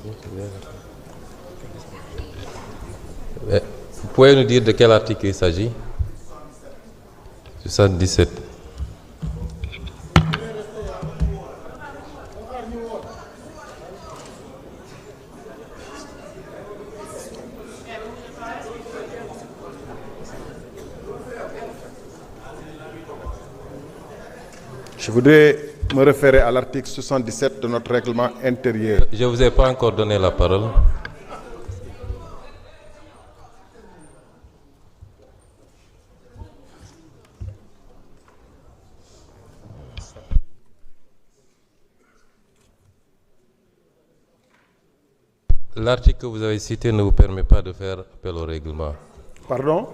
Vous pouvez nous dire de quel article il s'agit? 77. Je voudrais me référer à l'article 77 de notre règlement intérieur. Je ne vous ai pas encore donné la parole. L'article que vous avez cité ne vous permet pas de faire appel au règlement. Pardon?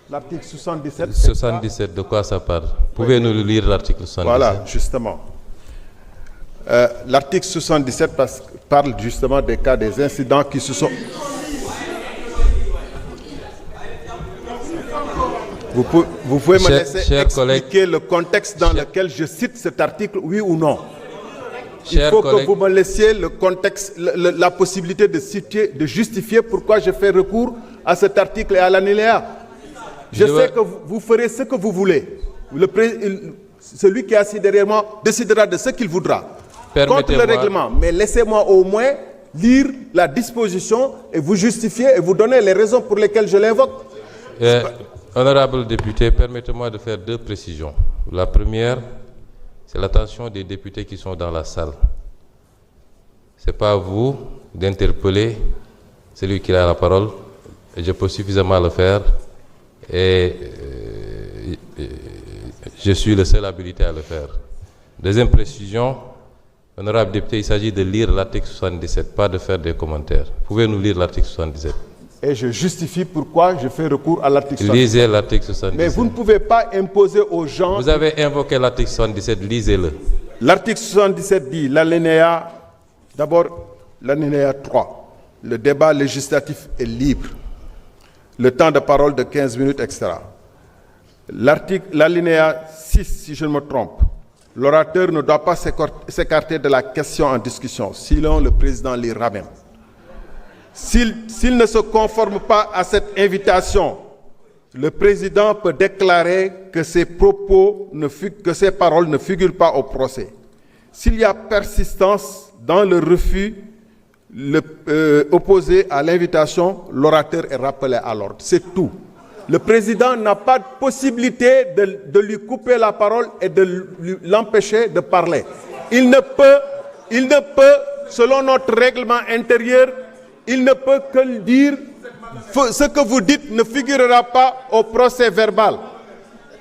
L'article 77. 77, de quoi ça parle? Pouvez-nous lire l'article 77? Voilà, justement. L'article 77 parle justement des cas des incidents qui se sont... Vous pouvez me laisser expliquer le contexte dans lequel je cite cet article, oui ou non? Il faut que vous me laissiez le contexte, la possibilité de justifier pourquoi je fais recours à cet article et à l'alinéa. Je sais que vous ferez ce que vous voulez. Celui qui est assis derrière moi décidera de ce qu'il voudra. Contre le règlement. Mais laissez-moi au moins lire la disposition et vous justifier et vous donner les raisons pour lesquelles je l'invoque. Honorable député, permettez-moi de faire deux précisions. La première, c'est l'attention des députés qui sont dans la salle. Ce n'est pas à vous d'interpeller celui qui a la parole. Et je peux suffisamment le faire. Et je suis le seul habilité à le faire. Deuxième précision, honorable député, il s'agit de lire l'article 77, pas de faire des commentaires. Pouvez-nous lire l'article 77? Et je justifie pourquoi je fais recours à l'article 77. Lisez l'article 77. Mais vous ne pouvez pas imposer aux gens... Vous avez invoqué l'article 77, lisez-le. L'article 77 dit, l'alinéa, d'abord l'alinéa 3, le débat législatif est libre. Le temps de parole de 15 minutes, etc. L'alinéa 6, si je ne me trompe, l'orateur ne doit pas s'écarter de la question en discussion, sinon le président l'y ramène. S'il ne se conforme pas à cette invitation, le président peut déclarer que ses paroles ne figurent pas au procès. S'il y a persistance dans le refus opposé à l'invitation, l'orateur est rappelé à l'ordre. C'est tout. Le président n'a pas de possibilité de lui couper la parole et de l'empêcher de parler. Il ne peut, selon notre règlement intérieur, il ne peut que dire ce que vous dites ne figurera pas au procès verbal.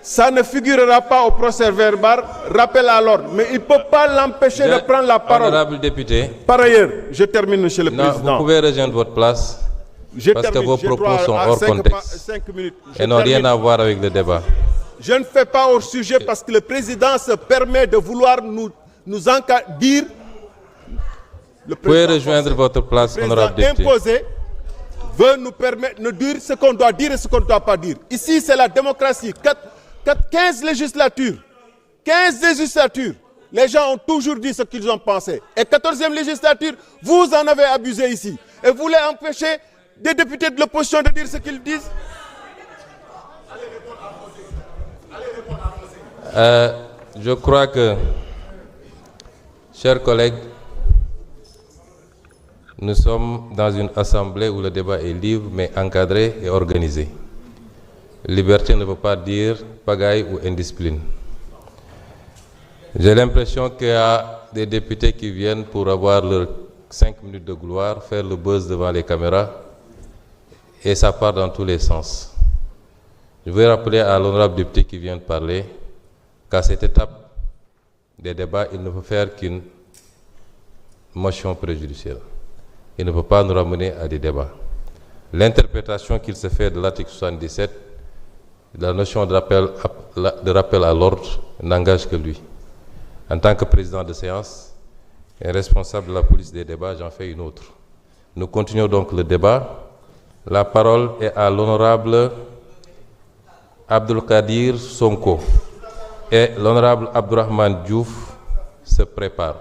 Ça ne figurera pas au procès verbal, rappel à l'ordre. Mais il ne peut pas l'empêcher de prendre la parole. Honorable député. Par ailleurs, je termine, monsieur le président. Vous pouvez rejoindre votre place parce que vos propos sont hors contexte et n'ont rien à voir avec le débat. Je ne fais pas hors sujet parce que le président se permet de vouloir nous dire... Vous pouvez rejoindre votre place, honorable député. Imposé veut nous permettre de dire ce qu'on doit dire et ce qu'on ne doit pas dire. Ici, c'est la démocratie. 15 législatures. 15 législatures. Les gens ont toujours dit ce qu'ils ont pensé. Et 14e législature, vous en avez abusé ici. Et vous voulez empêcher des députés de l'opposition de dire ce qu'ils disent? Je crois que, chers collègues, nous sommes dans une assemblée où le débat est libre, mais encadré et organisé. Liberté ne veut pas dire pagaille ou indiscipline. J'ai l'impression qu'il y a des députés qui viennent pour avoir leurs 5 minutes de gloire, faire le buzz devant les caméras, et ça part dans tous les sens. Je veux rappeler à l'honorable député qui vient de parler qu'à cette étape des débats, il ne peut faire qu'une motion préjudicielle. Il ne peut pas nous ramener à des débats. L'interprétation qu'il se fait de l'article 77, de la notion de rappel à l'ordre, n'engage que lui. En tant que président de séance et responsable de la police des débats, j'en fais une autre. Nous continuons donc le débat. La parole est à l'honorable Abdulkadir Sonko et l'honorable Abdourahmane Diouf se prépare.